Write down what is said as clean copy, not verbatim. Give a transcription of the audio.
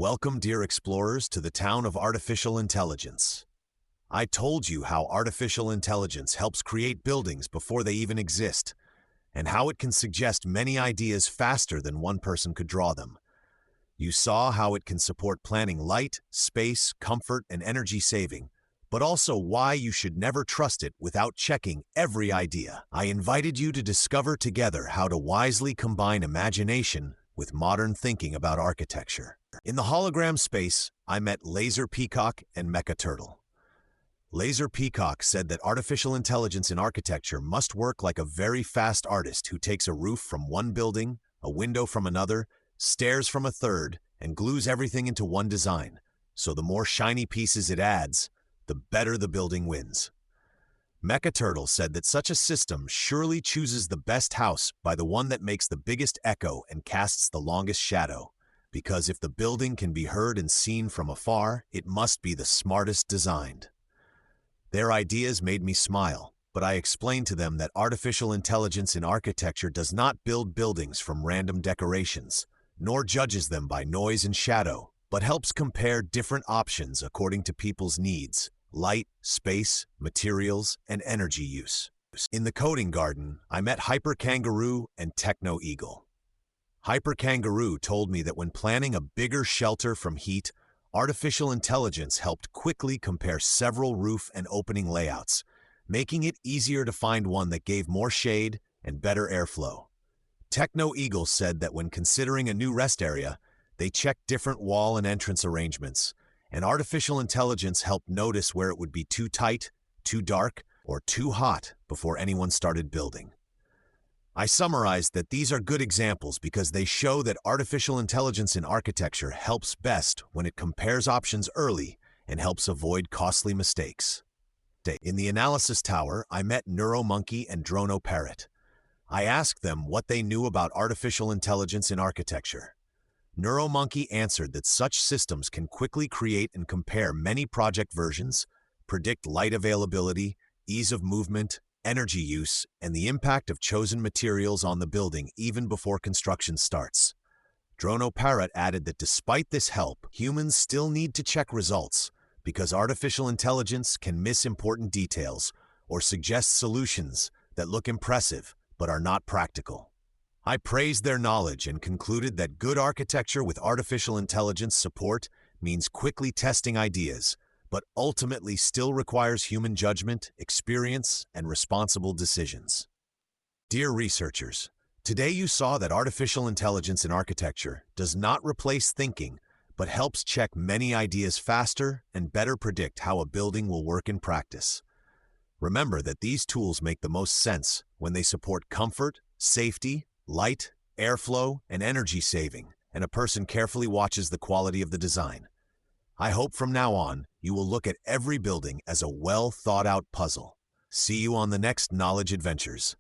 Welcome, dear explorers, to the town of artificial intelligence. I told you how artificial intelligence helps create buildings before they even exist, and how it can suggest many ideas faster than one person could draw them. You saw how it can support planning light, space, comfort, and energy saving, but also why you should never trust it without checking every idea. I invited you to discover together how to wisely combine imagination with modern thinking about architecture. In the hologram space, I met Laser Peacock and Mecha Turtle. Laser Peacock said that artificial intelligence in architecture must work like a very fast artist who takes a roof from one building, a window from another, stairs from a third, and glues everything into one design. So the more shiny pieces it adds, the better the building wins. Mecha Turtle said that such a system surely chooses the best house by the one that makes the biggest echo and casts the longest shadow. Because if the building can be heard and seen from afar, it must be the smartest designed. Their ideas made me smile, but I explained to them that artificial intelligence in architecture does not build buildings from random decorations, nor judges them by noise and shadow, but helps compare different options according to people's needs: light, space, materials, and energy use. In the coding garden, I met Hyper Kangaroo and Techno Eagle. Hyper Kangaroo told me that when planning a bigger shelter from heat, artificial intelligence helped quickly compare several roof and opening layouts, making it easier to find one that gave more shade and better airflow. Techno Eagle said that when considering a new rest area, they checked different wall and entrance arrangements, and artificial intelligence helped notice where it would be too tight, too dark, or too hot before anyone started building. I summarized that these are good examples because they show that artificial intelligence in architecture helps best when it compares options early and helps avoid costly mistakes. In the analysis tower, I met NeuroMonkey and DronoParrot. I asked them what they knew about artificial intelligence in architecture. NeuroMonkey answered that such systems can quickly create and compare many project versions, predict light availability, ease of movement, energy use, and the impact of chosen materials on the building even before construction starts. DronoParrot added that despite this help, humans still need to check results because artificial intelligence can miss important details or suggest solutions that look impressive but are not practical. I praised their knowledge and concluded that good architecture with artificial intelligence support means quickly testing ideas, but ultimately still requires human judgment, experience, and responsible decisions. Dear researchers, today you saw that artificial intelligence in architecture does not replace thinking, but helps check many ideas faster and better predict how a building will work in practice. Remember that these tools make the most sense when they support comfort, safety, light, airflow, and energy saving, and a person carefully watches the quality of the design. I hope from now on, you will look at every building as a well-thought-out puzzle. See you on the next Knowledge Adventures.